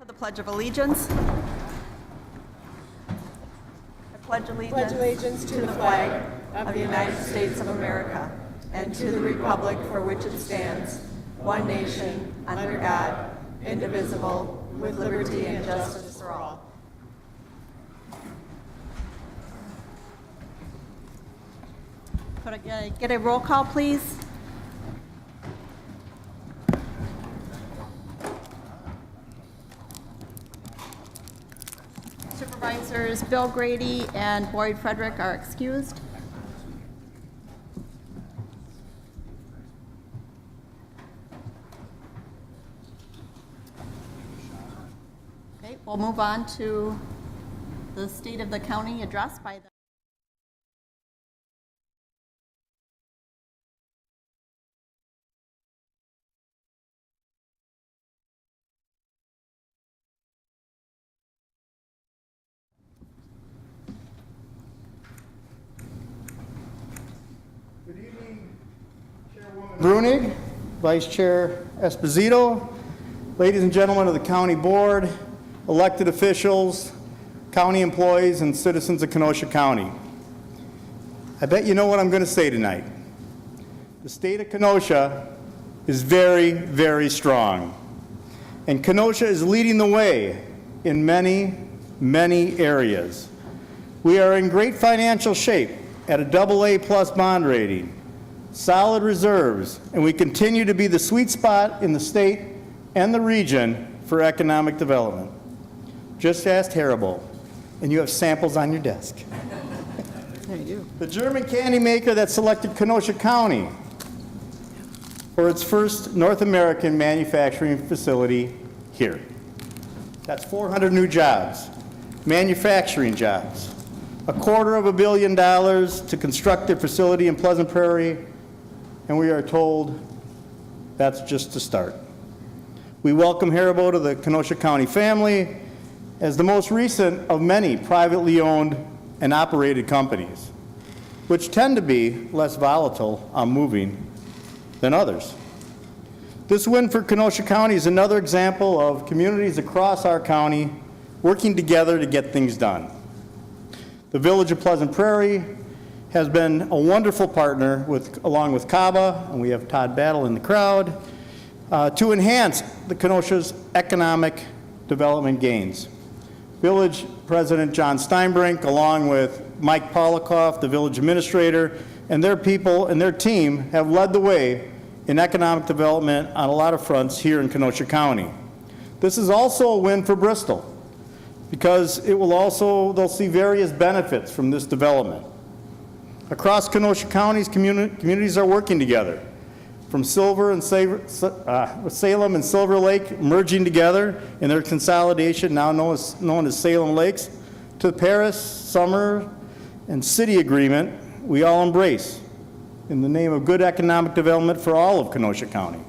For the Pledge of Allegiance. I pledge allegiance to the flag of the United States of America and to the republic for which it stands, one nation, under God, indivisible, with liberty and justice for all. Could I get a roll call, please? Supervisors Bill Grady and Boyd Frederick are excused. Okay, we'll move on to the State of the County address by the Good evening, Chairwoman Brunig, Vice Chair Esposito, ladies and gentlemen of the County Board, elected officials, county employees, and citizens of Kenosha County. I bet you know what I'm going to say tonight. The state of Kenosha is very, very strong, and Kenosha is leading the way in many, many areas. We are in great financial shape at a AA+ bond rating, solid reserves, and we continue to be the sweet spot in the state and the region for economic development. Just ask Haribo, and you have samples on your desk. There you do. The German candy maker that selected Kenosha County for its first North American manufacturing facility here. That's 400 new jobs, manufacturing jobs. $250 million to construct their facility in Pleasant Prairie, and we are told that's just the start. We welcome Haribo to the Kenosha County family as the most recent of many privately owned and operated companies, which tend to be less volatile on moving than others. This win for Kenosha County is another example of communities across our county working together to get things done. The Village of Pleasant Prairie has been a wonderful partner along with CABA, and we have Todd Battle in the crowd, to enhance the Kenosha's economic development gains. Village President John Steinbrink, along with Mike Polikoff, the village administrator, and their people and their team have led the way in economic development on a lot of fronts here in Kenosha County. This is also a win for Bristol, because they'll see various benefits from this development. Across Kenosha County's communities are working together, from Salem and Silver Lake merging together in their consolidation, now known as Salem Lakes, to the Paris, Summer, and City Agreement we all embrace in the name of good economic development for all of Kenosha County.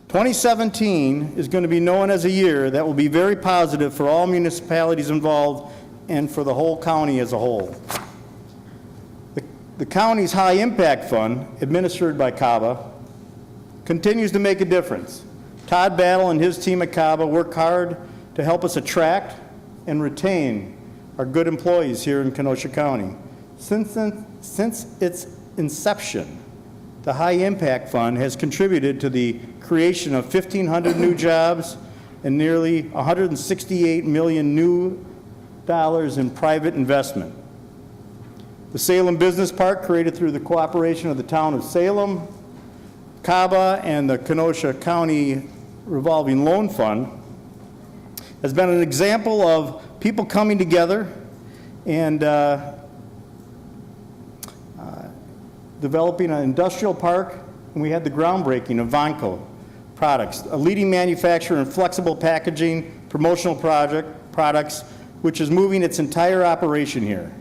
2017 is going to be known as a year that will be very positive for all municipalities involved and for the whole county as a whole. The county's High Impact Fund, administered by CABA, continues to make a difference. Todd Battle and his team at CABA work hard to help us attract and retain our good employees here in Kenosha County. Since its inception, the High Impact Fund has contributed to the creation of 1,500 new jobs and nearly $168 million new dollars in private investment. The Salem Business Park, created through the cooperation of the town of Salem, CABA, and the Kenosha County Revolving Loan Fund, has been an example of people coming together and developing an industrial park, and we had the groundbreaking of Vonco Products, a leading manufacturer in flexible packaging, promotional products, which is moving its entire operation here.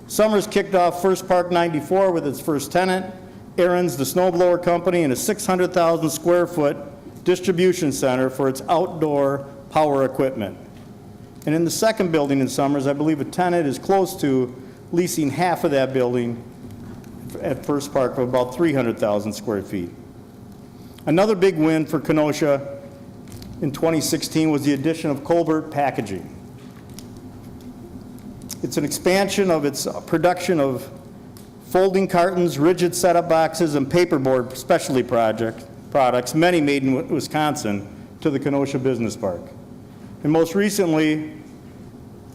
Summers kicked off First Park 94 with its first tenant, Aaron's, the snowblower company, and a 600,000 square foot distribution center for its outdoor power equipment. And in the second building in Summers, I believe a tenant is close to leasing half of that building at First Park of about 300,000 square feet. Another big win for Kenosha in 2016 was the addition of Colbert Packaging. It's an expansion of its production of folding cartons, rigid setup boxes, and paperboard specialty products, many made in Wisconsin, to the Kenosha Business Park. And most recently,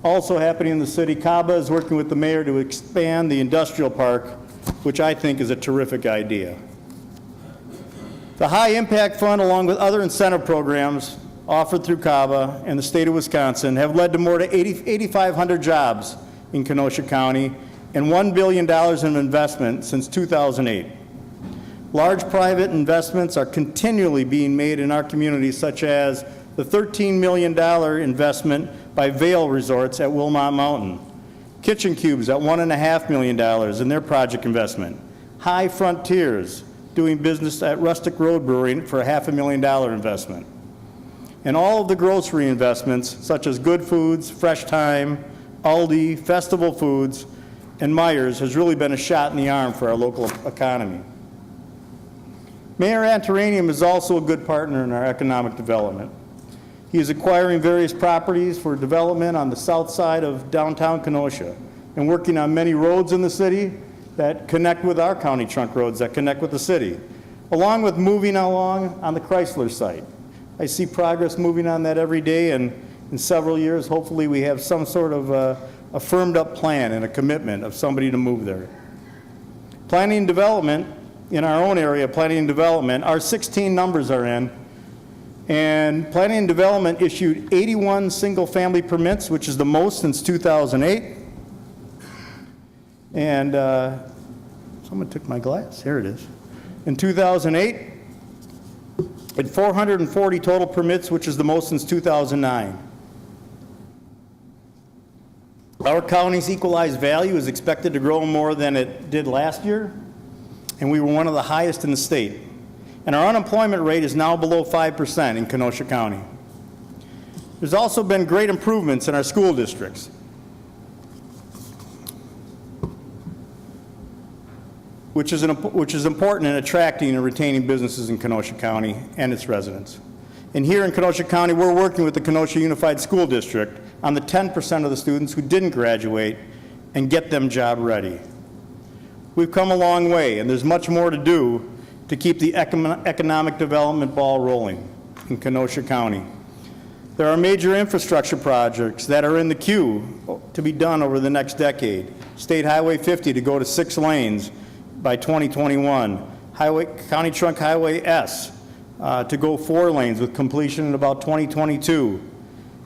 also happening in the city, CABA is working with the mayor to expand the industrial park, which I think is a terrific idea. The High Impact Fund, along with other incentive programs offered through CABA and the state of Wisconsin, have led to more than 8,500 jobs in Kenosha County and $1 billion in investment since 2008. Large private investments are continually being made in our community, such as the $13 million investment by Vail Resorts at Wilmot Mountain, Kitchen Cubes at $1.5 million in their project investment, High Frontiers doing business at Rustic Road Brewing for a $500,000 investment, and all of the grocery investments such as Good Foods, Fresh Time, Aldi, Festival Foods, and Myers has really been a shot in the arm for our local economy. Mayor Antaranian is also a good partner in our economic development. He is acquiring various properties for development on the south side of downtown Kenosha and working on many roads in the city that connect with our county trunk roads that connect with the city, along with moving along on the Chrysler site. I see progress moving on that every day, and in several years, hopefully we have some sort of a firmed up plan and a commitment of somebody to move there. Planning and development, in our own area, planning and development, our 16 numbers are in, and planning and development issued 81 single-family permits, which is the most since 2008. And someone took my glass. Here it is. In 2008, and 440 total permits, which is the most since 2009. Our county's equalized value is expected to grow more than it did last year, and we were one of the highest in the state. And our unemployment rate is now below 5% in Kenosha County. There's also been great improvements in our school districts, which is important in attracting and retaining businesses in Kenosha County and its residents. And here in Kenosha County, we're working with the Kenosha Unified School District on the 10% of the students who didn't graduate and get them job ready. We've come a long way, and there's much more to do to keep the economic development ball rolling in Kenosha County. There are major infrastructure projects that are in the queue to be done over the next decade. State Highway 50 to go to 6 lanes by 2021. County Trunk Highway S to go 4 lanes with completion in about 2022.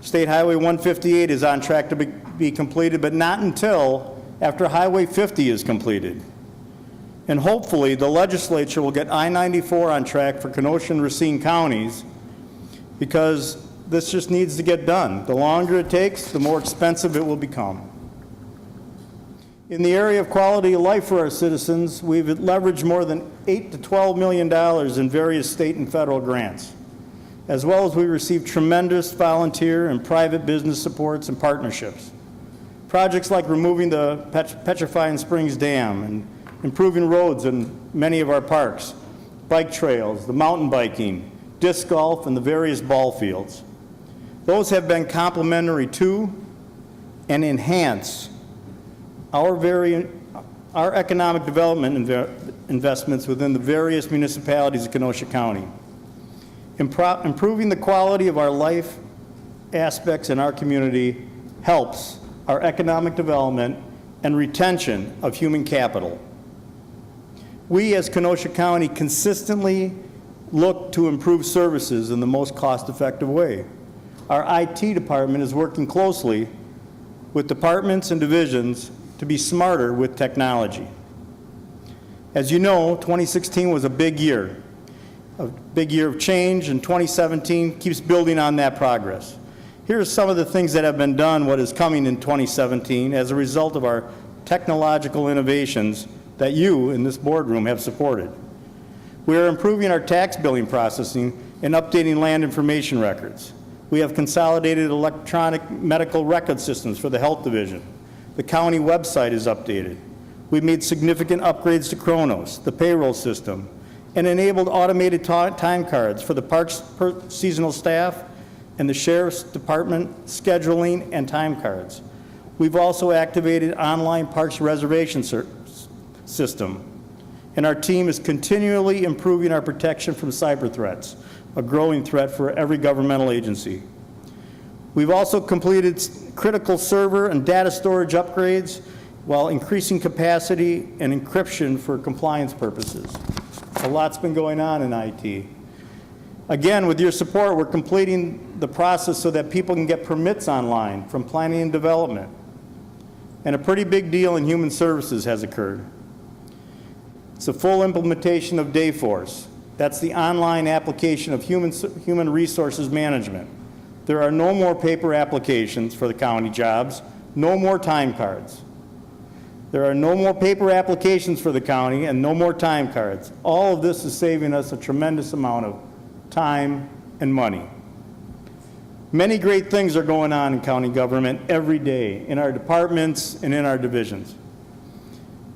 State Highway 158 is on track to be completed, but not until after Highway 50 is completed. And hopefully the legislature will get I-94 on track for Kenosha and Racine counties, because this just needs to get done. The longer it takes, the more expensive it will become. In the area of quality of life for our citizens, we've leveraged more than $8 to $12 million in various state and federal grants, as well as we received tremendous volunteer and private business supports and partnerships. Projects like removing the Petrifying Springs Dam and improving roads in many of our parks, bike trails, the mountain biking, disc golf, and the various ball fields. Those have been complementary to and enhance our economic development investments within the various municipalities of Kenosha County. Improving the quality of our life aspects in our community helps our economic development and retention of human capital. We as Kenosha County consistently look to improve services in the most cost-effective way. Our IT department is working closely with departments and divisions to be smarter with technology. As you know, 2016 was a big year of change, and 2017 keeps building on that progress. Here are some of the things that have been done, what is coming in 2017 as a result of our technological innovations that you in this boardroom have supported. We are improving our tax billing processing and updating land information records. We have consolidated electronic medical record systems for the health division. The county website is updated. We've made significant upgrades to Kronos, the payroll system, and enabled automated time cards for the parks seasonal staff and the Sheriff's Department scheduling and time cards. We've also activated online parks reservation system, and our team is continually improving our protection from cyber threats, a growing threat for every governmental agency. We've also completed critical server and data storage upgrades while increasing capacity and encryption for compliance purposes. A lot's been going on in IT. Again, with your support, we're completing the process so that people can get permits online from planning and development. And a pretty big deal in human services has occurred. It's a full implementation of Dayforce. That's the online application of human resources management. There are no more paper applications for the county jobs, no more time cards. There are no more paper applications for the county and no more time cards. All of this is saving us a tremendous amount of time and money. Many great things are going on in county government every day, in our departments and in our divisions.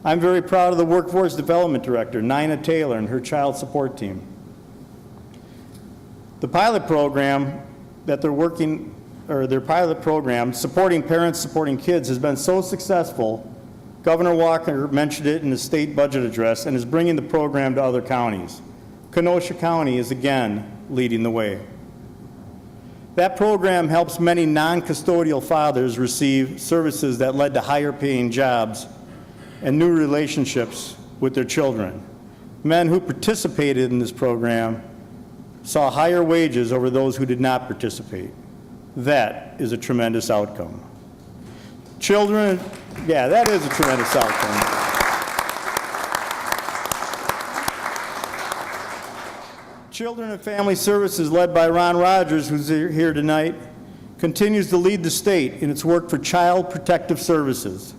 I'm very proud of the Workforce Development Director, Nina Taylor, and her child support team. The pilot program that they're working, or their pilot program, Supporting Parents, Supporting Kids, has been so successful. Governor Walker mentioned it in his state budget address and is bringing the program to other counties. Kenosha County is again leading the way. That program helps many non-custodial fathers receive services that led to higher paying jobs and new relationships with their children. Men who participated in this program saw higher wages over those who did not participate. That is a tremendous outcome. Children, yeah, that is a tremendous outcome. Children and Family Services, led by Ron Rogers, who's here tonight, continues to lead the state in its work for child protective services.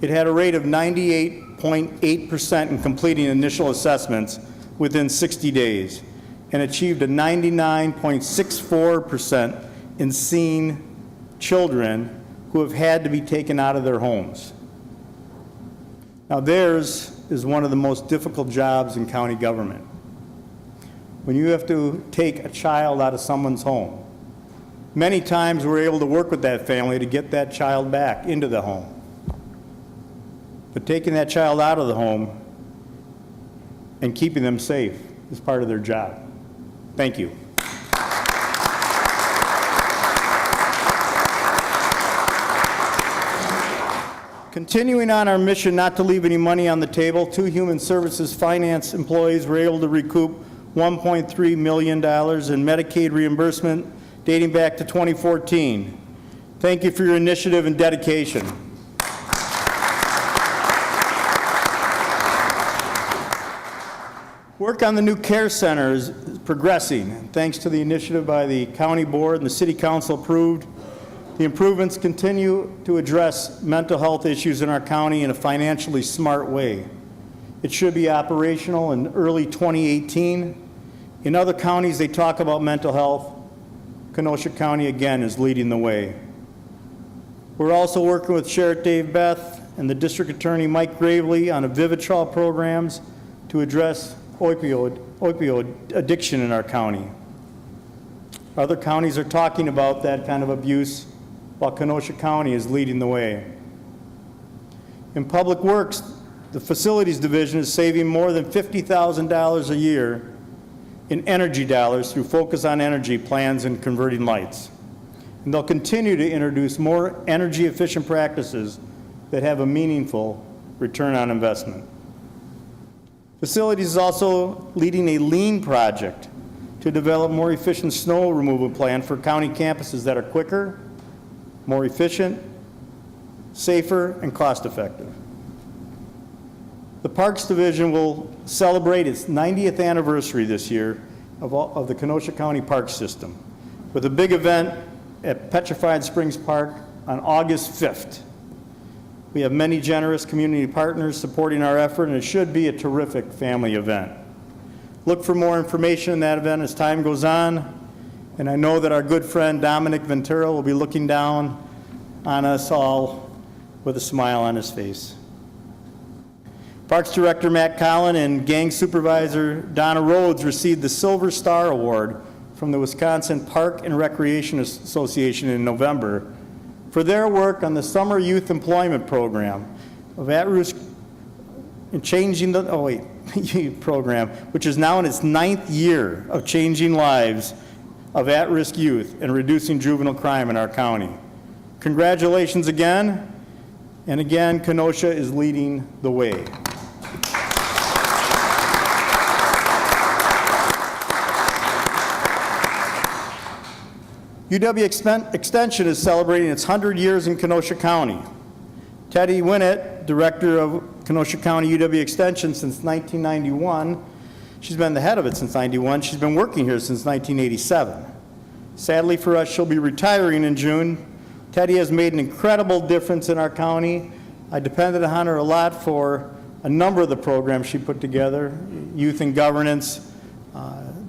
It had a rate of 98.8% in completing initial assessments within 60 days and achieved a 99.64% in seeing children who have had to be taken out of their homes. Now, theirs is one of the most difficult jobs in county government. When you have to take a child out of someone's home, many times we're able to work with that family to get that child back into the home. But taking that child out of the home and keeping them safe is part of their job. Thank you. Continuing on our mission not to leave any money on the table, 2 Human Services Finance employees were able to recoup $1.3 million in Medicaid reimbursement dating back to 2014. Thank you for your initiative and dedication. Work on the new care center is progressing. Thanks to the initiative by the county board and the city council approved. The improvements continue to address mental health issues in our county in a financially smart way. It should be operational in early 2018. In other counties, they talk about mental health. Kenosha County, again, is leading the way. We're also working with Sheriff Dave Beth and the District Attorney Mike Gravely on a Vivitrol programs to address opioid addiction in our county. Other counties are talking about that kind of abuse, while Kenosha County is leading the way. In Public Works, the Facilities Division is saving more than $50,000 a year in energy dollars through Focus on Energy plans and converting lights. And they'll continue to introduce more energy efficient practices that have a meaningful return on investment. Facilities is also leading a lean project to develop more efficient snow removal plan for county campuses that are quicker, more efficient, safer, and cost-effective. The Parks Division will celebrate its 90th anniversary this year of the Kenosha County Park System with a big event at Petrified Springs Park on August 5th. We have many generous community partners supporting our effort, and it should be a terrific family event. Look for more information on that event as time goes on, and I know that our good friend Dominic Ventura will be looking down on us all with a smile on his face. Parks Director Matt Collin and Gang Supervisor Donna Rhodes received the Silver Star Award from the Wisconsin Park and Recreation Association in November for their work on the Summer Youth Employment Program of at-risk and changing the, program, which is now in its 9th year of changing lives of at-risk youth and reducing juvenile crime in our county. Congratulations again, and again, Kenosha is leading the way. UW Extension is celebrating its 100 years in Kenosha County. Teddy Winnett, director of Kenosha County UW Extension since 1991. She's been the head of it since 91. She's been working here since 1987. Sadly for us, she'll be retiring in June. Teddy has made an incredible difference in our county. I depended on her a lot for a number of the programs she put together, youth and governance,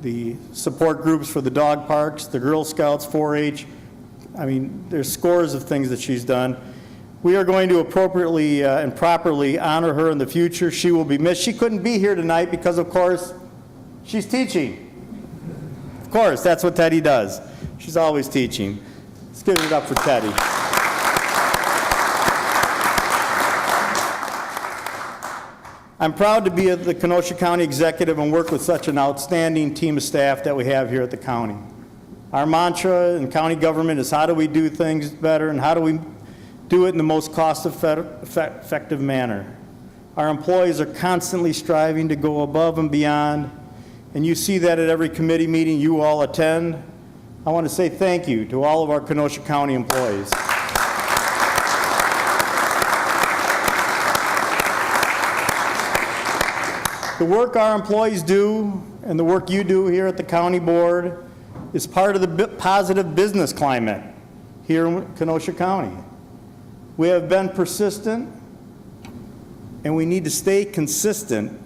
the support groups for the dog parks, the Girl Scouts, 4-H. I mean, there's scores of things that she's done. We are going to appropriately and properly honor her in the future. She will be missed. She couldn't be here tonight because, of course, she's teaching. Of course, that's what Teddy does. She's always teaching. Let's give it up for Teddy. I'm proud to be the Kenosha County Executive and work with such an outstanding team of staff that we have here at the county. Our mantra in county government is how do we do things better and how do we do it in the most cost-effective manner. Our employees are constantly striving to go above and beyond, and you see that at every committee meeting you all attend. I want to say thank you to all of our Kenosha County employees. The work our employees do and the work you do here at the county board is part of the positive business climate here in Kenosha County. We have been persistent, and we need to stay consistent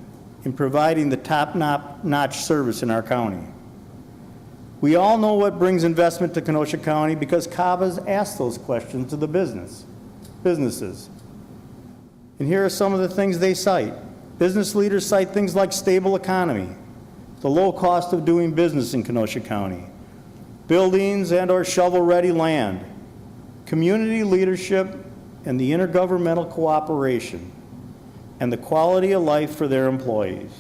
in providing the top-notch service in our county. We all know what brings investment to Kenosha County because CABA's asked those questions to the businesses. And here are some of the things they cite. Business leaders cite things like stable economy, the low cost of doing business in Kenosha County, buildings and/or shovel-ready land, community leadership, and the intergovernmental cooperation, and the quality of life for their employees.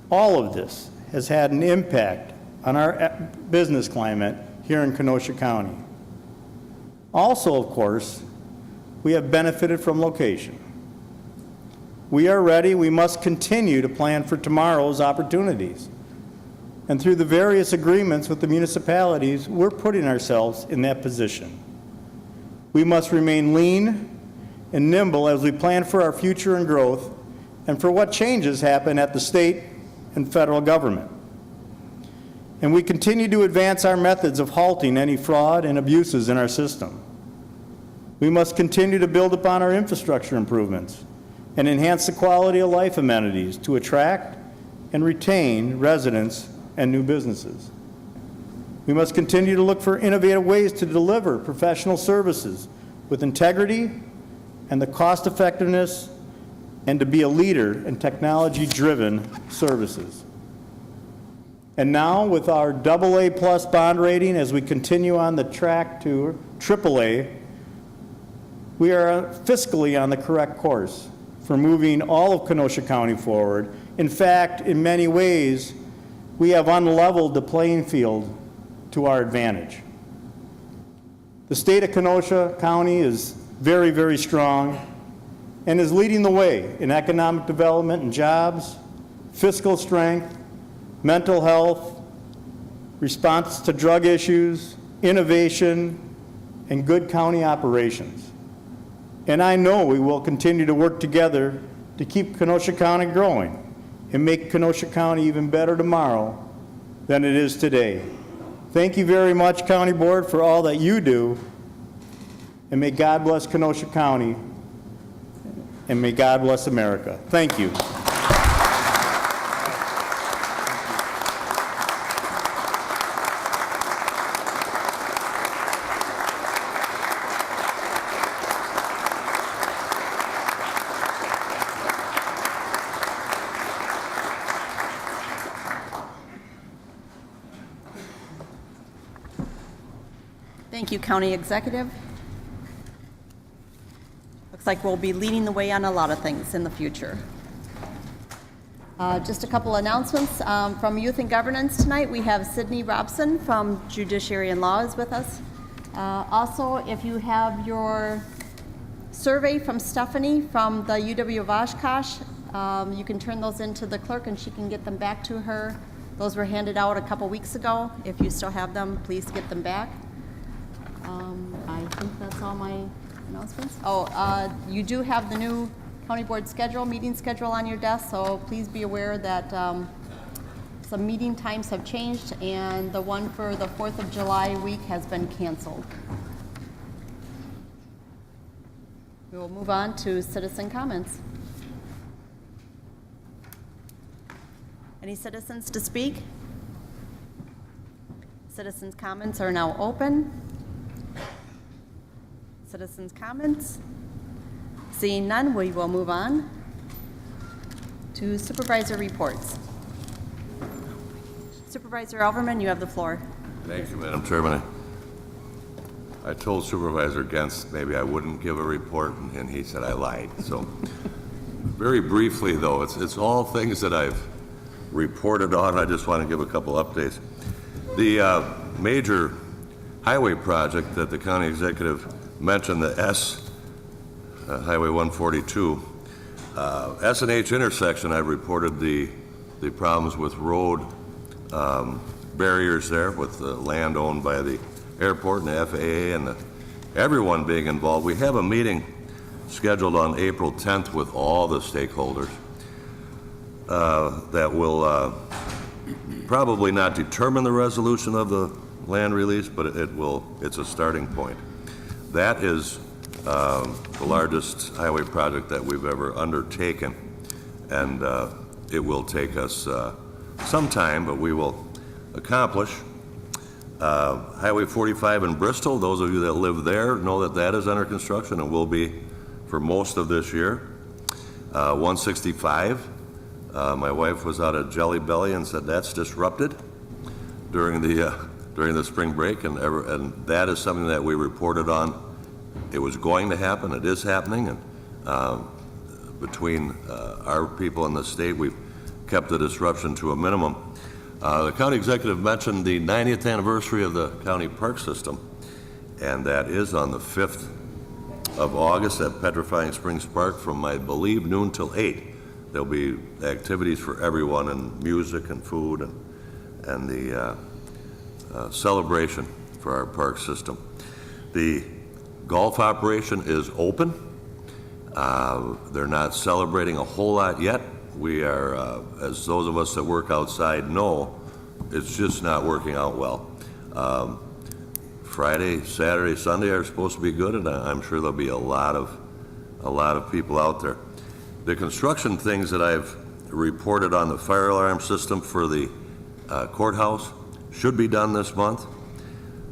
All of this has had an impact on our business climate here in Kenosha County. Also, of course, we have benefited from location. We are ready. We must continue to plan for tomorrow's opportunities. And through the various agreements with the municipalities, we're putting ourselves in that position. We must remain lean and nimble as we plan for our future and growth and for what changes happen at the state and federal government. And we continue to advance our methods of halting any fraud and abuses in our system. We must continue to build upon our infrastructure improvements and enhance the quality of life amenities to attract and retain residents and new businesses. We must continue to look for innovative ways to deliver professional services with integrity and the cost effectiveness, and to be a leader in technology-driven services. And now, with our AA+ bond rating, as we continue on the track to AAA, we are fiscally on the correct course for moving all of Kenosha County forward. In fact, in many ways, we have unleveled the playing field to our advantage. The state of Kenosha County is very, very strong and is leading the way in economic development and jobs, fiscal strength, mental health, response to drug issues, innovation, and good county operations. And I know we will continue to work together to keep Kenosha County growing and make Kenosha County even better tomorrow than it is today. Thank you very much, County Board, for all that you do, and may God bless Kenosha County, and may God bless America. Thank you. Thank you, County Executive. Looks like we'll be leading the way on a lot of things in the future. Just a couple announcements from Youth and Governance tonight. We have Sydney Robson from Judiciary and Law is with us. Also, if you have your survey from Stephanie from the UW of Oshkosh, you can turn those into the clerk and she can get them back to her. Those were handed out a couple weeks ago. If you still have them, please get them back. I think that's all my announcements. Oh, you do have the new County Board schedule, meeting schedule on your desk, so please be aware that some meeting times have changed and the one for the 4th of July week has been canceled. We will move on to citizen comments. Any citizens to speak? Citizens' comments are now open. Citizens' comments? Seeing none, we will move on to supervisor reports. Supervisor Alverman, you have the floor. Thank you, Madam Chairman. I told Supervisor Gens maybe I wouldn't give a report, and he said I lied. So, very briefly, though, it's all things that I've reported on. I just want to give a couple updates. The major highway project that the county executive mentioned, the Highway 142, S&H intersection, I reported the problems with road barriers there with the land owned by the airport and the FAA and everyone being involved. We have a meeting scheduled on April 10th with all the stakeholders that will probably not determine the resolution of the land release, but it's a starting point. That is the largest highway project that we've ever undertaken, and it will take us some time, but we will accomplish. Highway 45 in Bristol, those of you that live there know that that is under construction and will be for most of this year. 165, my wife was out at Jelly Belly and said that's disrupted during the spring break, and that is something that we reported on. It was going to happen, it is happening, and between our people and the state, we've kept the disruption to a minimum. The county executive mentioned the 90th anniversary of the county park system, and that is on the 5th of August at Petrifying Springs Park from, I believe, noon till 8. There'll be activities for everyone and music and food and the celebration for our park system. The golf operation is open. They're not celebrating a whole lot yet. We are, as those of us that work outside know, it's just not working out well. Friday, Saturday, Sunday are supposed to be good, and I'm sure there'll be a lot of people out there. The construction things that I've reported on the fire alarm system for the courthouse should be done this month.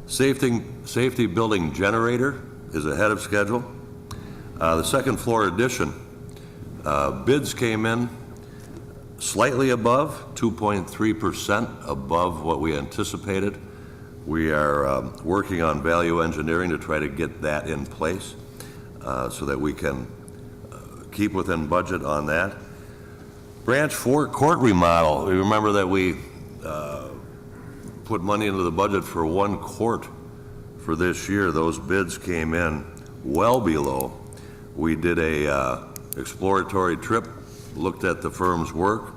Safety building generator is ahead of schedule. The second floor addition, bids came in slightly above, 2.3% above what we anticipated. We are working on value engineering to try to get that in place so that we can keep within budget on that. Branch 4 court remodel. You remember that we put money into the budget for one court for this year. Those bids came in well below. We did a exploratory trip, looked at the firm's work.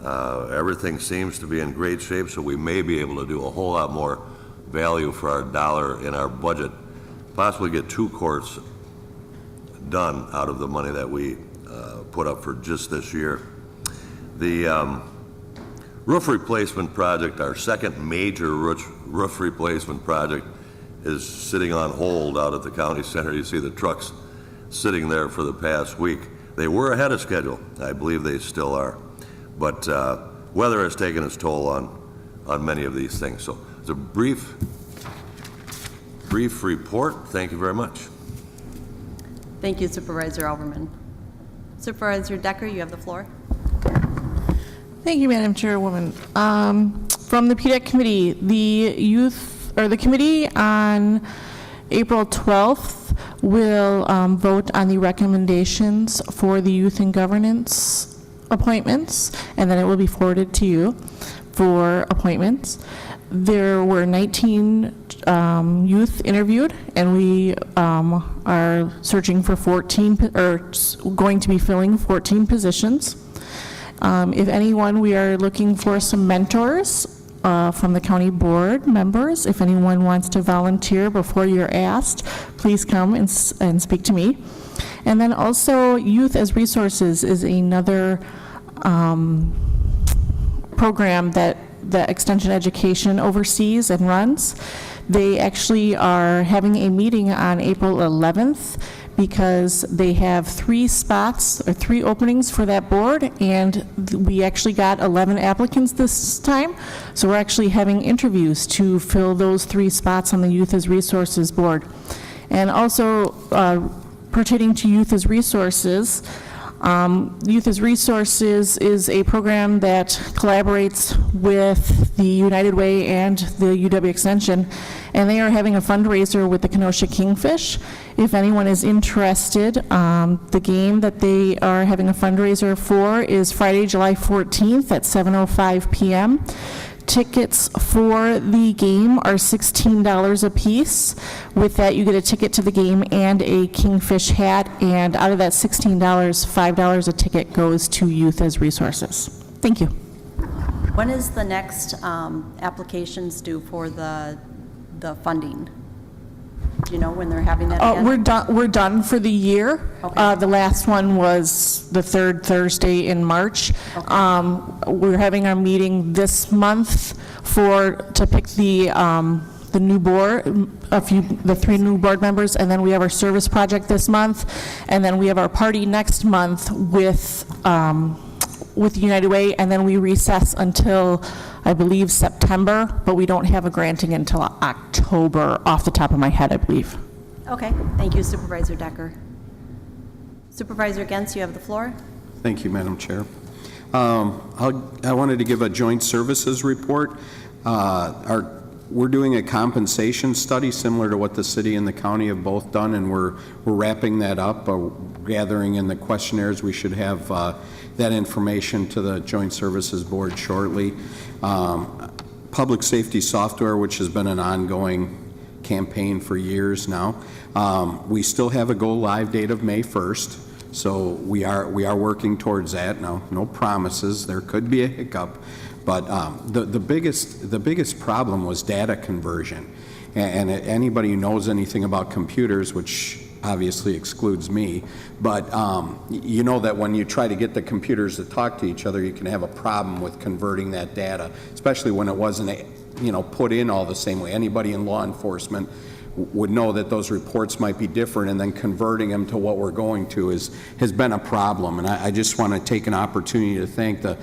Everything seems to be in great shape, so we may be able to do a whole lot more value for our dollar in our budget, possibly get 2 courts done out of the money that we put up for just this year. The roof replacement project, our second major roof replacement project, is sitting on hold out at the county center. You see the trucks sitting there for the past week. They were ahead of schedule. I believe they still are. But weather has taken its toll on many of these things. So it's a brief report. Thank you very much. Thank you, Supervisor Alverman. Supervisor Decker, you have the floor. Thank you, Madam Chairwoman. From the PDEC committee, the youth or the committee on April 12th will vote on the recommendations for the youth and governance appointments, and then it will be forwarded to you for appointments. There were 19 youth interviewed, and we are searching for 14, or going to be filling 14 positions. If anyone, we are looking for some mentors from the county board members. If anyone wants to volunteer before you're asked, please come and speak to me. And then also, Youth as Resources is another program that the Extension Education oversees and runs. They actually are having a meeting on April 11th because they have 3 spots or 3 openings for that board, and we actually got 11 applicants this time. So we're actually having interviews to fill those 3 spots on the Youth as Resources board. And also pertaining to Youth as Resources, Youth as Resources is a program that collaborates with the United Way and the UW Extension, and they are having a fundraiser with the Kenosha Kingfish. If anyone is interested, the game that they are having a fundraiser for is Friday, July 14th at 7:05 p.m. Tickets for the game are $16 a piece. With that, you get a ticket to the game and a Kingfish hat, and out of that $16, $5 a ticket goes to Youth as Resources. Thank you. When is the next applications due for the funding? Do you know when they're having that again? We're done for the year. Okay. The last one was the 3rd Thursday in March. Okay. We're having our meeting this month to pick the new board, the 3 new board members, and then we have our service project this month, and then we have our party next month with United Way, and then we recess until, I believe, September, but we don't have a granting until October, off the top of my head, I believe. Okay, thank you, Supervisor Decker. Supervisor Gens, you have the floor. Thank you, Madam Chair. I wanted to give a joint services report. We're doing a compensation study similar to what the city and the county have both done, and we're wrapping that up, gathering in the questionnaires. We should have that information to the Joint Services Board shortly. Public safety software, which has been an ongoing campaign for years now. We still have a go-live date of May 1st, so we are working towards that. Now, no promises. There could be a hiccup. But the biggest problem was data conversion. And anybody who knows anything about computers, which obviously excludes me, but you know that when you try to get the computers to talk to each other, you can have a problem with converting that data, especially when it wasn't, put in all the same way. Anybody in law enforcement would know that those reports might be different, and then converting them to what we're going to has been a problem. And I just want to take an opportunity to thank the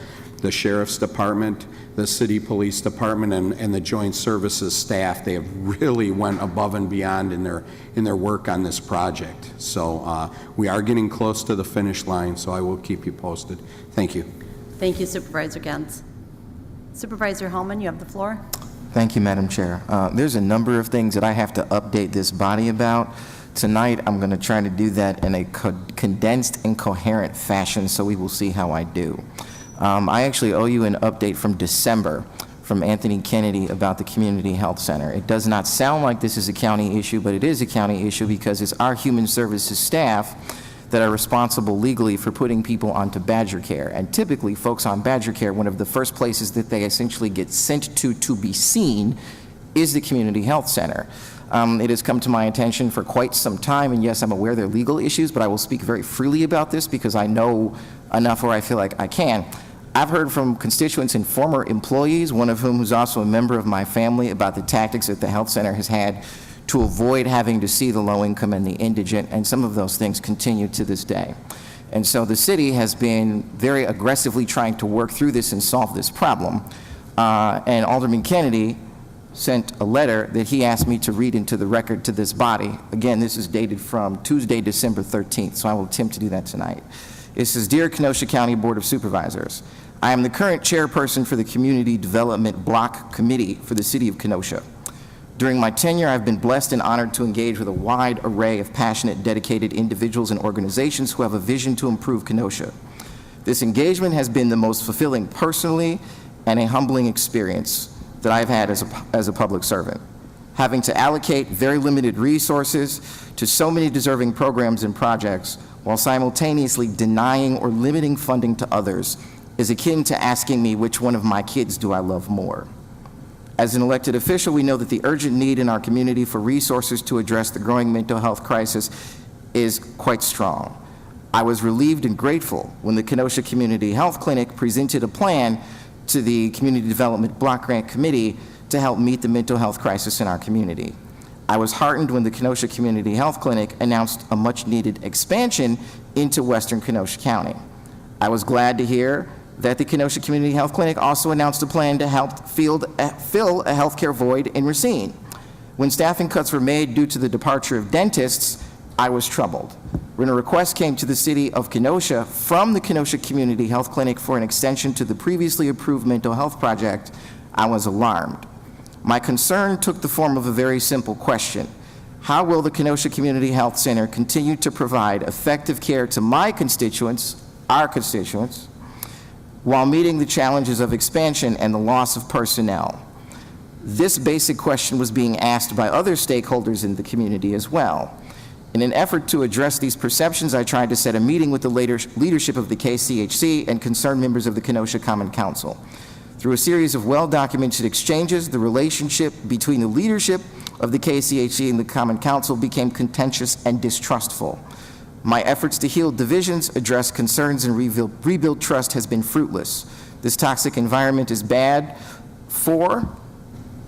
Sheriff's Department, the City Police Department, and the Joint Services staff. They have really went above and beyond in their work on this project. So we are getting close to the finish line, so I will keep you posted. Thank you. Thank you, Supervisor Gens. Supervisor Hellman, you have the floor. Thank you, Madam Chair. There's a number of things that I have to update this body about. Tonight, I'm going to try to do that in a condensed and coherent fashion, so we will see how I do. I actually owe you an update from December from Anthony Kennedy about the Community Health Center. It does not sound like this is a county issue, but it is a county issue because it's our human services staff that are responsible legally for putting people onto Badger Care. And typically, folks on Badger Care, one of the first places that they essentially get sent to be seen is the Community Health Center. It has come to my attention for quite some time, and yes, I'm aware there are legal issues, but I will speak very freely about this because I know enough where I feel like I can. I've heard from constituents and former employees, one of whom is also a member of my family, about the tactics that the health center has had to avoid having to see the low income and the indigent, and some of those things continue to this day. And so the city has been very aggressively trying to work through this and solve this problem. And Alderman Kennedy sent a letter that he asked me to read into the record to this body. Again, this is dated from Tuesday, December 13th, so I will attempt to do that tonight. It says, "Dear Kenosha County Board of Supervisors, I am the current chairperson for the Community Development Block Committee for the City of Kenosha. During my tenure, I've been blessed and honored to engage with a wide array of passionate, dedicated individuals and organizations who have a vision to improve Kenosha. This engagement has been the most fulfilling personally and a humbling experience that I've had as a public servant. Having to allocate very limited resources to so many deserving programs and projects while simultaneously denying or limiting funding to others is akin to asking me which one of my kids do I love more. As an elected official, we know that the urgent need in our community for resources to address the growing mental health crisis is quite strong. I was relieved and grateful when the Kenosha Community Health Clinic presented a plan to the Community Development Block Grant Committee to help meet the mental health crisis in our community. I was heartened when the Kenosha Community Health Clinic announced a much-needed expansion into western Kenosha County. I was glad to hear that the Kenosha Community Health Clinic also announced a plan to help fill a healthcare void in Racine. When staffing cuts were made due to the departure of dentists, I was troubled. When a request came to the city of Kenosha from the Kenosha Community Health Clinic for an extension to the previously approved mental health project, I was alarmed. My concern took the form of a very simple question. How will the Kenosha Community Health Center continue to provide effective care to my constituents, our constituents, while meeting the challenges of expansion and the loss of personnel? This basic question was being asked by other stakeholders in the community as well. In an effort to address these perceptions, I tried to set a meeting with the leadership of the KCHC and concerned members of the Kenosha Common Council. Through a series of well-documented exchanges, the relationship between the leadership of the KCHC and the Common Council became contentious and distrustful. My efforts to heal divisions, address concerns, and rebuild trust has been fruitless. This toxic environment is bad for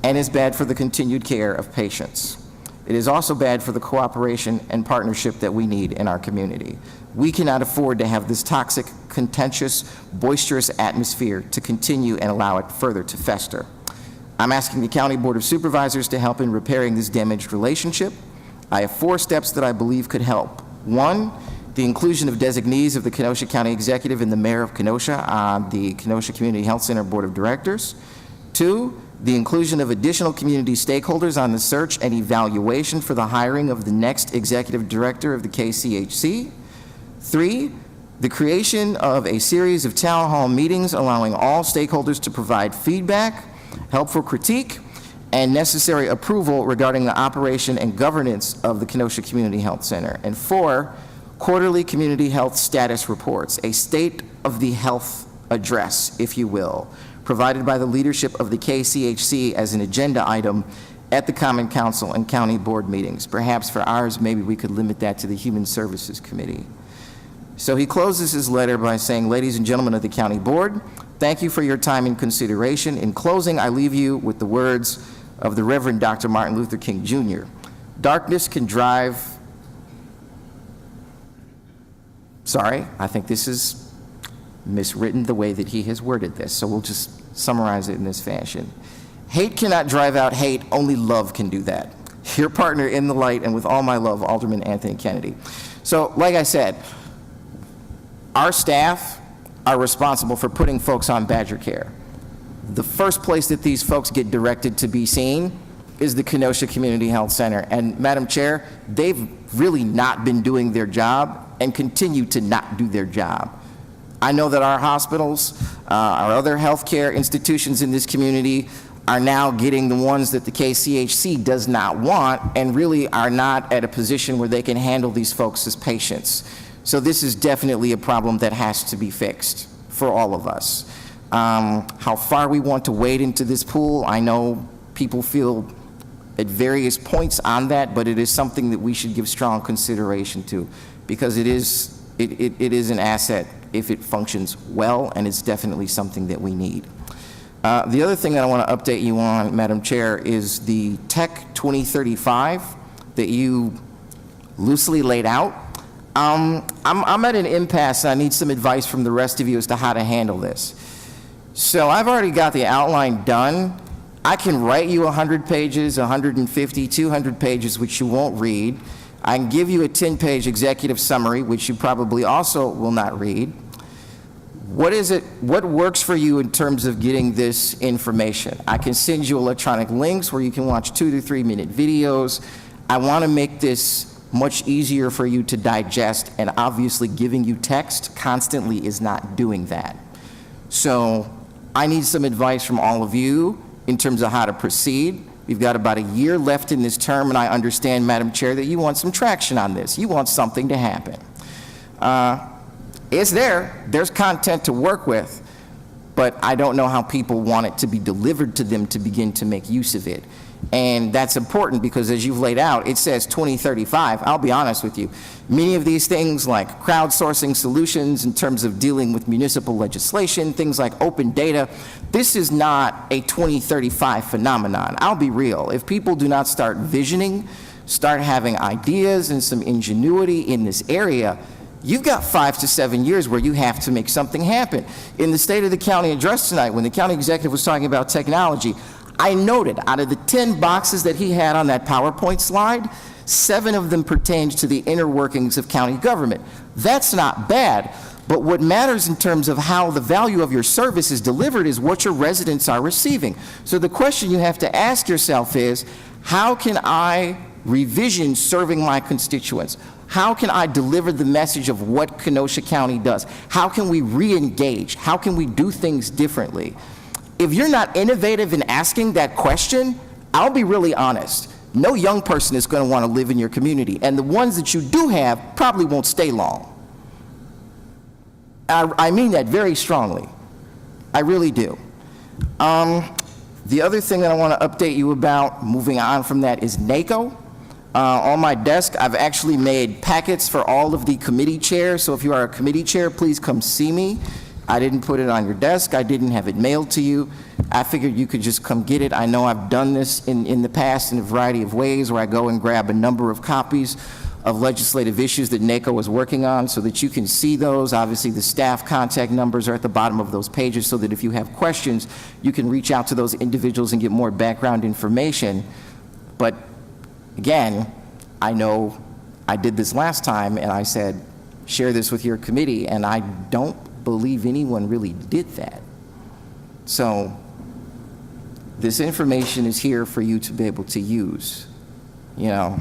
and is bad for the continued care of patients. It is also bad for the cooperation and partnership that we need in our community. We cannot afford to have this toxic, contentious, boisterous atmosphere to continue and allow it further to fester. I'm asking the County Board of Supervisors to help in repairing this damaged relationship. I have 4 steps that I believe could help. 1, the inclusion of designees of the Kenosha County Executive and the Mayor of Kenosha on the Kenosha Community Health Center Board of Directors. 2, the inclusion of additional community stakeholders on the search and evaluation for the hiring of the next Executive Director of the KCHC. 3, the creation of a series of town hall meetings allowing all stakeholders to provide feedback, helpful critique, and necessary approval regarding the operation and governance of the Kenosha Community Health Center. And 4, quarterly community health status reports, a state of the health address, if you will, provided by the leadership of the KCHC as an agenda item at the Common Council and County Board meetings. Perhaps for ours, maybe we could limit that to the Human Services Committee. So he closes his letter by saying, ladies and gentlemen of the County Board, thank you for your time and consideration. In closing, I leave you with the words of the Reverend Dr. Martin Luther King Jr. Darkness can drive, I think this is miswritten the way that he has worded this, so we'll just summarize it in this fashion. Hate cannot drive out hate, only love can do that. Your partner in the light, and with all my love, Alderman Anthony Kennedy. So, like I said, our staff are responsible for putting folks on Badger Care. The first place that these folks get directed to be seen is the Kenosha Community Health Center. And Madam Chair, they've really not been doing their job and continue to not do their job. I know that our hospitals, our other healthcare institutions in this community are now getting the ones that the KCHC does not want and really are not at a position where they can handle these folks as patients. So this is definitely a problem that has to be fixed for all of us. How far we want to wade into this pool, I know people feel at various points on that, but it is something that we should give strong consideration to because it is an asset if it functions well, and it's definitely something that we need. The other thing that I want to update you on, Madam Chair, is the Tech 2035 that you loosely laid out. I'm at an impasse, and I need some advice from the rest of you as to how to handle this. So I've already got the outline done. I can write you 100 pages, 150, 200 pages, which you won't read. I can give you a 10-page executive summary, which you probably also will not read. What works for you in terms of getting this information? I can send you electronic links where you can watch 2 to 3 minute videos. I want to make this much easier for you to digest, and obviously giving you text constantly is not doing that. So I need some advice from all of you in terms of how to proceed. We've got about a year left in this term, and I understand, Madam Chair, that you want some traction on this. You want something to happen. It's there. There's content to work with, but I don't know how people want it to be delivered to them to begin to make use of it. And that's important because, as you've laid out, it says 2035. I'll be honest with you. Many of these things, like crowdsourcing solutions in terms of dealing with municipal legislation, things like open data, this is not a 2035 phenomenon. I'll be real. If people do not start visioning, start having ideas and some ingenuity in this area, you've got 5 to 7 years where you have to make something happen. In the State of the County address tonight, when the county executive was talking about technology, I noted out of the 10 boxes that he had on that PowerPoint slide, 7 of them pertained to the inner workings of county government. That's not bad, but what matters in terms of how the value of your service is delivered is what your residents are receiving. So the question you have to ask yourself is, how can I revision serving my constituents? How can I deliver the message of what Kenosha County does? How can we re-engage? How can we do things differently? If you're not innovative in asking that question, I'll be really honest. No young person is going to want to live in your community, and the ones that you do have probably won't stay long. I mean that very strongly. I really do. The other thing that I want to update you about, moving on from that, is NACO. On my desk, I've actually made packets for all of the committee chairs, so if you are a committee chair, please come see me. I didn't put it on your desk. I didn't have it mailed to you. I figured you could just come get it. I know I've done this in the past in a variety of ways, where I go and grab a number of copies of legislative issues that NACO was working on so that you can see those. Obviously, the staff contact numbers are at the bottom of those pages so that if you have questions, you can reach out to those individuals and get more background information. But again, I know I did this last time and I said, share this with your committee, and I don't believe anyone really did that. So this information is here for you to be able to use, you know.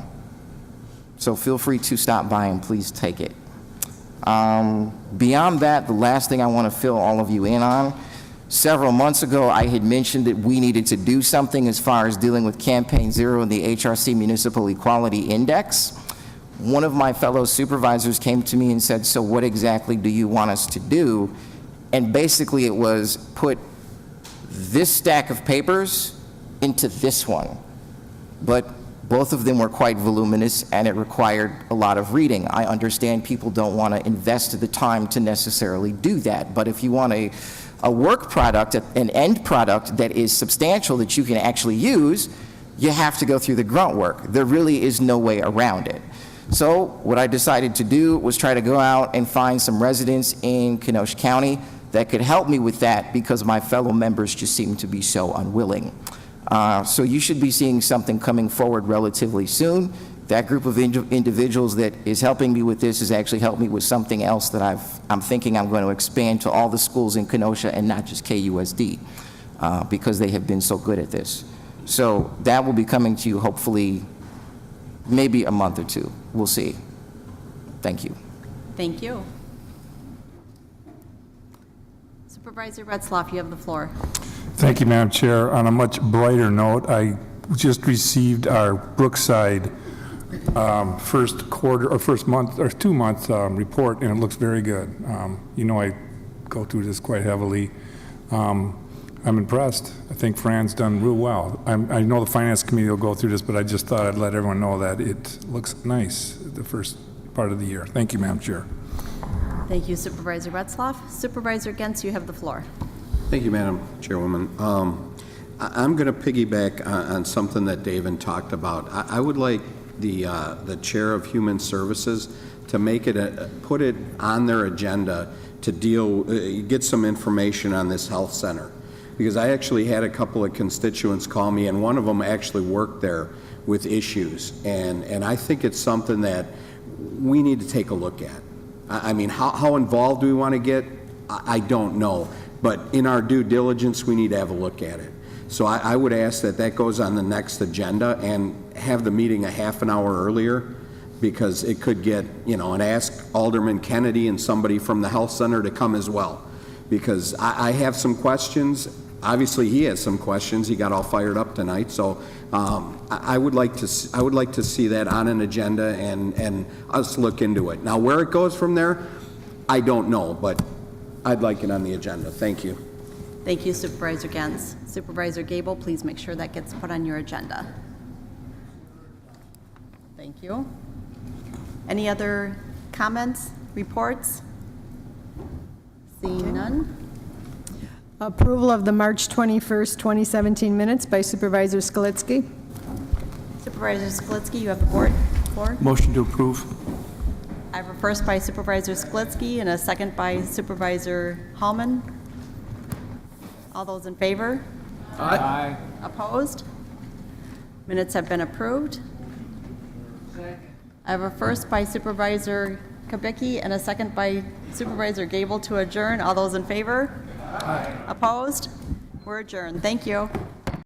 So feel free to stop by and please take it. Beyond that, the last thing I want to fill all of you in on, several months ago I had mentioned that we needed to do something as far as dealing with Campaign Zero and the HRC Municipal Equality Index. One of my fellow supervisors came to me and said, so what exactly do you want us to do? And basically it was put this stack of papers into this one. But both of them were quite voluminous and it required a lot of reading. I understand people don't want to invest the time to necessarily do that, but if you want a work product, an end product that is substantial that you can actually use, you have to go through the grunt work. There really is no way around it. So what I decided to do was try to go out and find some residents in Kenosha County that could help me with that, because my fellow members just seem to be so unwilling. So you should be seeing something coming forward relatively soon. That group of individuals that is helping me with this has actually helped me with something else that I'm thinking I'm going to expand to all the schools in Kenosha and not just KUSD, because they have been so good at this. So that will be coming to you hopefully maybe a month or two. We'll see. Thank you. Thank you. Supervisor Retzloff, you have the floor. Thank you, Madam Chair. On a much brighter note, I just received our Brookside first quarter or first month or 2 month report, and it looks very good. You know, I go through this quite heavily. I'm impressed. I think Fran's done real well. I know the Finance Committee will go through this, but I just thought I'd let everyone know that it looks nice the first part of the year. Thank you, Madam Chair. Thank you, Supervisor Retzloff. Supervisor Gens, you have the floor. Thank you, Madam Chairwoman. I'm going to piggyback on something that David talked about. I would like the Chair of Human Services to make it put it on their agenda to get some information on this health center, because I actually had a couple of constituents call me, and one of them actually worked there with issues, and I think it's something that we need to take a look at. I mean, how involved do we want to get? I don't know. But in our due diligence, we need to have a look at it. So I would ask that that goes on the next agenda and have the meeting a half an hour earlier, because it could get, and ask Alderman Kennedy and somebody from the health center to come as well. Because I have some questions. Obviously, he has some questions. He got all fired up tonight. So I would like to see that on an agenda and us look into it. Now, where it goes from there, I don't know, but I'd like it on the agenda. Thank you. Thank you, Supervisor Gens. Supervisor Gable, please make sure that gets put on your agenda. Thank you. Any other comments, reports? Seeing none? Approval of the March 21st, 2017 minutes by Supervisor Skalitsky. Supervisor Skalitsky, you have the board floor. Motion to approve. I have a first by Supervisor Skalitsky and a second by Supervisor Hallman. All those in favor? Aye. Opposed? Minutes have been approved. I have a first by Supervisor Kubicki and a second by Supervisor Gable to adjourn. All those in favor? Aye. Opposed? We're adjourned. Thank you.